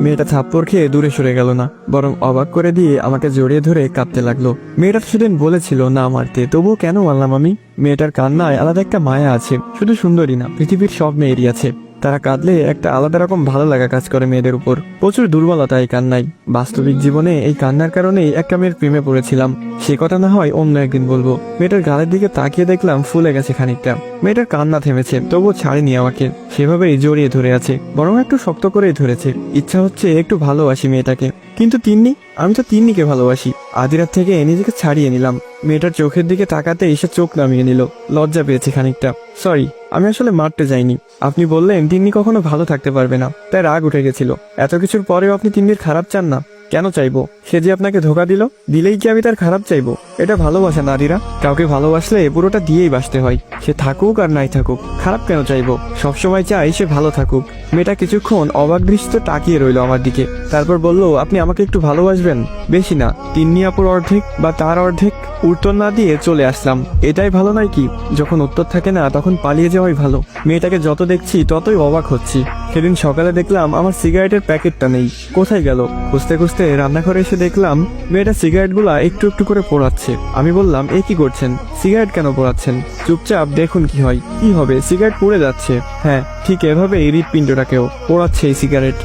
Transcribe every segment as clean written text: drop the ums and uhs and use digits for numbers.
মেয়েটা থাপ্পড় খেয়ে দূরে সরে গেল না, বরং অবাক করে দিয়ে আমাকে জড়িয়ে ধরে কাঁদতে লাগলো। মেয়েটা সেদিন বলেছিল না মারতে, তবুও কেন মারলাম আমি? মেয়েটার কান্নায় আলাদা একটা মায়া আছে, শুধু সুন্দরী না, পৃথিবীর সব মেয়েরই আছে। তারা কাঁদলে একটা আলাদা রকম ভালো লাগা কাজ করে মেয়েদের উপর। প্রচুর দুর্বলতা এই কান্নায়। বাস্তবিক জীবনে এই কান্নার কারণেই একটা মেয়ের প্রেমে পড়েছিলাম। সে কথা না হয় অন্য একদিন বলবো। মেয়েটার গালের দিকে তাকিয়ে দেখলাম ফুলে গেছে খানিকটা। মেয়েটার কান্না থেমেছে, তবুও ছাড়েনি আমাকে, সেভাবেই জড়িয়ে ধরে আছে, বরং একটু শক্ত করেই ধরেছে। ইচ্ছা হচ্ছে একটু ভালোবাসি মেয়েটাকে, কিন্তু তিন্নি, আমি তো তিন্নিকে ভালোবাসি। আধি রাত থেকে নিজেকে ছাড়িয়ে নিলাম। মেয়েটার চোখের দিকে তাকাতে এসে চোখ নামিয়ে নিল। লজ্জা পেয়েছি খানিকটা। সরি, আমি আসলে মারতে যাইনি। আপনি বললেন তিন্নি কখনো ভালো থাকতে পারবে না, তাই রাগ উঠে গেছিল। এত কিছুর পরেও আপনি তিন্নির খারাপ চান না? কেন চাইবো? সে যে আপনাকে ধোকা দিলেই কি আমি তার খারাপ চাইবো? এটা ভালোবাসা নারীরা। কাউকে ভালোবাসলে পুরোটা দিয়েই বাসতে হয়। সে থাকুক আর নাই থাকুক, খারাপ কেন চাইবো? সবসময় চাই সে ভালো থাকুক। মেয়েটা কিছুক্ষণ অবাক দৃষ্টিতে তাকিয়ে রইল আমার দিকে, তারপর বলল, আপনি আমাকে একটু ভালোবাসবেন? বেশি না, তিন্নি আপুর অর্ধেক বা তার অর্ধেক। উত্তর না দিয়ে চলে আসলাম। এটাই ভালো নয় কি? যখন উত্তর থাকে না তখন পালিয়ে যাওয়াই ভালো। মেয়েটাকে যত দেখছি ততই অবাক হচ্ছি। সেদিন সকালে দেখলাম আমার সিগারেটের প্যাকেটটা নেই। কোথায় গেল? খুঁজতে খুঁজতে রান্নাঘরে এসে দেখলাম মেয়েটা সিগারেটগুলা একটু একটু করে পোড়াচ্ছে। আমি বললাম, এ কি করছেন? সিগারেট কেন পোড়াচ্ছেন? চুপচাপ দেখুন কি হয়। কি হবে? সিগারেট পুড়ে যাচ্ছে। হ্যাঁ, ঠিক এভাবে হৃৎপিণ্ডটাকেও পোড়াচ্ছে এই সিগারেট।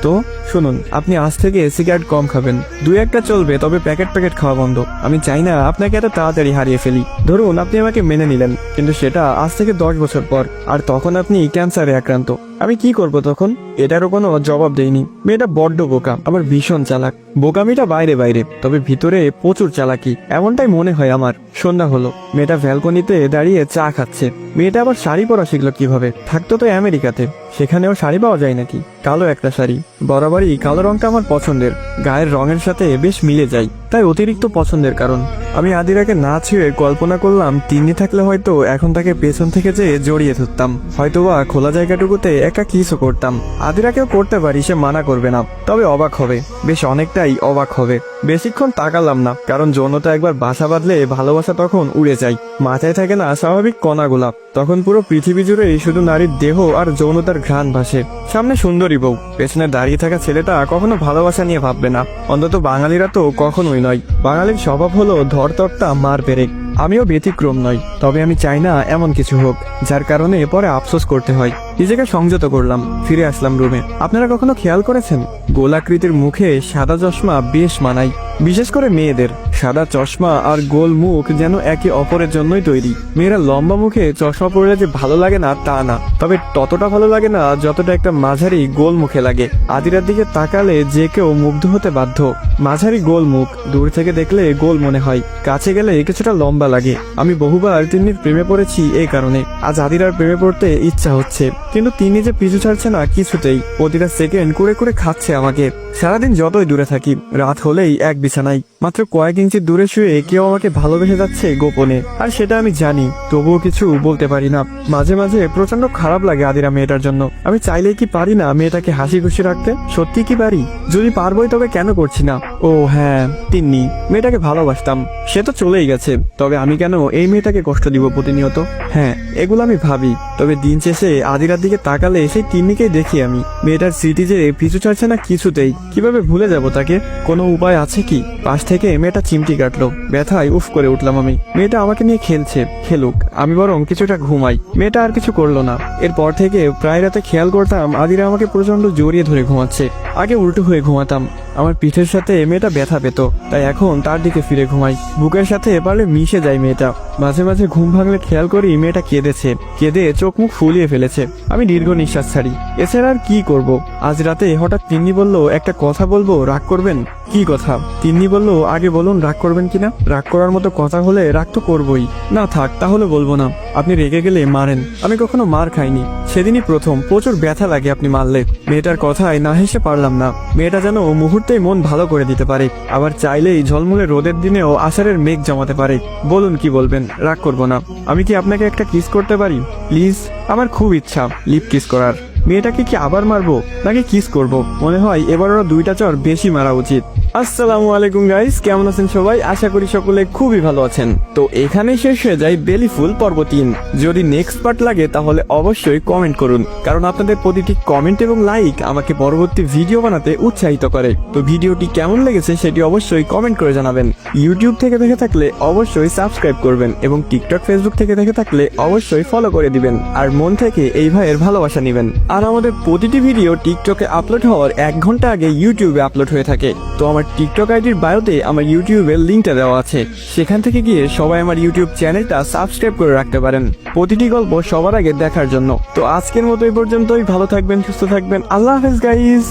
তো শুনুন, আপনি আজ থেকে সিগারেট কম খাবেন। দুই একটা চলবে, তবে প্যাকেট প্যাকেট খাওয়া বন্ধ। আমি চাই না আপনাকে এত তাড়াতাড়ি হারিয়ে ফেলি। ধরুন আপনি আমাকে মেনে নিলেন, কিন্তু সেটা আজ থেকে 10 বছর পর, আর তখন আপনি ক্যান্সারে আক্রান্ত। আমি কি করব তখন? এটারও কোনো জবাব দেয়নি। মেয়েটা বড্ড বোকা, আবার ভীষণ চালাক। বোকামিটা বাইরে বাইরে, তবে ভিতরে প্রচুর চালাকি, এমনটাই মনে হয় আমার। সন্ধ্যা হলো, মেয়েটা ব্যালকনিতে দাঁড়িয়ে চা খাচ্ছে। মেয়েটা আবার শাড়ি পরা শিখলো কিভাবে? থাকতো তো আমেরিকাতে, সেখানেও শাড়ি পাওয়া যায় নাকি? কালো একটা শাড়ি। বরাবরই কালো রংটা আমার পছন্দের, গায়ের রঙের সাথে বেশ মিলে যায়, তাই অতিরিক্ত পছন্দের কারণ। আমি আদিরাকে না ছুঁয়ে কল্পনা করলাম তিন্নি থাকলে হয়তো এখন তাকে পেছন থেকে যেয়ে জড়িয়ে ধরতাম, হয়তোবা খোলা জায়গাটুকুতে একটা কিসও করতাম। আদিরাকেও করতে পারি, সে মানা করবে না, তবে অবাক হবে, বেশ অনেকটাই অবাক হবে। বেশিক্ষণ তাকালাম না, কারণ যৌনতা একবার বাসা বাঁধলে ভালোবাসা তখন উড়ে যায়। মাথায় থাকে না স্বাভাবিক কণাগুলা, তখন পুরো পৃথিবী জুড়েই শুধু নারীর দেহ আর যৌনতার ঘ্রাণ ভাসে। সামনে সুন্দরী বউ, পেছনে দাঁড়িয়ে থাকা ছেলেটা কখনো ভালোবাসা নিয়ে ভাববে না, অন্তত বাঙালিরা তো কখনোই নয়। বাঙালির স্বভাব হলো ধরতকটা মার পেরেক। আমিও ব্যতিক্রম নই, তবে আমি চাই না এমন কিছু হোক যার কারণে পরে আফসোস করতে হয়। নিজেকে সংযত করলাম, ফিরে আসলাম রুমে। আপনারা কখনো খেয়াল করেছেন গোলাকৃতির মুখে সাদা চশমা বেশ মানায়, বিশেষ করে মেয়েদের। সাদা চশমা আর গোল মুখ যেন একে অপরের জন্যই তৈরি। মেয়েরা লম্বা মুখে চশমা পরলে যে ভালো লাগে না তা না, তবে ততটা ভালো লাগে না যতটা একটা মাঝারি গোল মুখে লাগে। আদিরার দিকে তাকালে যে কেউ মুগ্ধ হতে বাধ্য। মাঝারি গোল মুখ, দূর থেকে দেখলে গোল মনে হয়, কাছে গেলে কিছুটা লম্বা লাগে। আমি বহুবার তিন্নির প্রেমে পড়েছি এই কারণে। আজ আদিরার প্রেমে পড়তে ইচ্ছা হচ্ছে, কিন্তু তিনি যে পিছু ছাড়ছে না কিছুতেই। প্রতিটা সেকেন্ড করে করে খাচ্ছে আমাকে। সারাদিন যতই দূরে থাকি, রাত হলেই এক বিছানায়, মাত্র কয়েক ইঞ্চি দূরে শুয়ে কেউ আমাকে ভালোবেসে যাচ্ছে গোপনে, আর সেটা আমি জানি, তবুও কিছু বলতে পারি না। মাঝে মাঝে প্রচন্ড খারাপ লাগে আদিরা মেয়েটার জন্য। আমি চাইলেই কি পারি না মেয়েটাকে হাসি খুশি রাখতে? সত্যি কি পারি? যদি পারবোই তবে কেন করছি না? ও হ্যাঁ, তিন্নি, মেয়েটাকে ভালোবাসতাম, সে তো চলেই গেছে, তবে আমি কেন এই মেয়েটাকে কষ্ট দিব প্রতিনিয়ত? হ্যাঁ, এগুলো আমি ভাবি, তবে দিন শেষে আদিরার দিকে তাকালে সেই তিন্নিকেই দেখি আমি। মেয়েটার স্মৃতি যে পিছু ছাড়ছে না কিছুতেই। কিভাবে ভুলে যাব তাকে? কোনো উপায় আছে কি? পাশ থেকে মেয়েটা চিমটি কাটলো, ব্যথায় উফ করে উঠলাম আমি। মেয়েটা আমাকে নিয়ে খেলছে, খেলুক, আমি বরং কিছুটা ঘুমাই। মেয়েটা আর কিছু করলো না। এরপর থেকে প্রায় রাতে খেয়াল করতাম আদিরা আমাকে প্রচন্ড জড়িয়ে ধরে ঘুমাচ্ছে। আগে উল্টো হয়ে ঘুমাতাম, আমার পিঠের সাথে মেয়েটা ব্যথা পেত, তাই এখন তার দিকে ফিরে ঘুমাই। বুকের সাথে পারলে মিশে যায় মেয়েটা। মাঝে মাঝে ঘুম ভাঙলে খেয়াল করি মেয়েটা কেঁদেছে, কেঁদে চোখ মুখ ফুলিয়ে ফেলেছে। আমি দীর্ঘ নিঃশ্বাস ছাড়ি। এছাড়া আর কি করব? আজ রাতে হঠাৎ তিন্নি বলল, একটা কথা বলবো, রাগ করবেন? কি কথা? তিন্নি বলল, আগে বলুন রাগ করবেন কিনা। রাগ করার মতো কথা হলে রাগ তো করবই না। থাক, তাহলে বলবো না। আপনি রেগে গেলে মারেন, আমি কখনো মার খাইনি, সেদিনই প্রথম। প্রচুর ব্যথা লাগে আপনি মারলে। মেয়েটার কথায় না হেসে পারলাম না। মেয়েটা যেন মুহূর্তেই মন ভালো করে দিতে পারে, আবার চাইলেই ঝলমলে রোদের দিনেও আষাঢ়ের মেঘ জমাতে পারে। বলুন কি বলবেন, রাগ করবো না। আমি কি আপনাকে একটা কিস করতে পারি প্লিজ? আমার খুব ইচ্ছা লিপ কিস করার। মেয়েটাকে কি আবার মারবো নাকি কিস করব? মনে হয় এবার ওরা দুইটা চর বেশি মারা উচিত। আসসালামু আলাইকুম গাইস, কেমন আছেন সবাই? আশা করি সকলে খুবই ভালো আছেন। তো এখানে শেষ হয়ে যায় বেলি ফুল পর্ব 3। যদি নেক্সট পার্ট লাগে তাহলে অবশ্যই কমেন্ট করুন, কারণ আপনাদের প্রতিটি কমেন্ট এবং লাইক আমাকে পরবর্তী ভিডিও বানাতে উৎসাহিত করে। তো ভিডিওটি কেমন লেগেছে সেটি অবশ্যই কমেন্ট করে জানাবেন। ইউটিউব থেকে দেখে থাকলে অবশ্যই সাবস্ক্রাইব করবেন এবং টিকটক ফেসবুক থেকে দেখে থাকলে অবশ্যই ফলো করে দিবেন আর মন থেকে এই ভাইয়ের ভালোবাসা নেবেন। আর আমাদের প্রতিটি ভিডিও টিকটকে আপলোড হওয়ার 1 ঘন্টা আগে ইউটিউবে আপলোড হয়ে থাকে। তো আমার টিকটক আইডির বায়োতে আমার ইউটিউবের লিঙ্কটা দেওয়া আছে, সেখান থেকে গিয়ে সবাই আমার ইউটিউব চ্যানেলটা সাবস্ক্রাইব করে রাখতে পারেন প্রতিটি গল্প সবার আগে দেখার জন্য। তো আজকের মতো এই পর্যন্তই। ভালো থাকবেন, সুস্থ থাকবেন। আল্লাহ হাফেজ গাইস।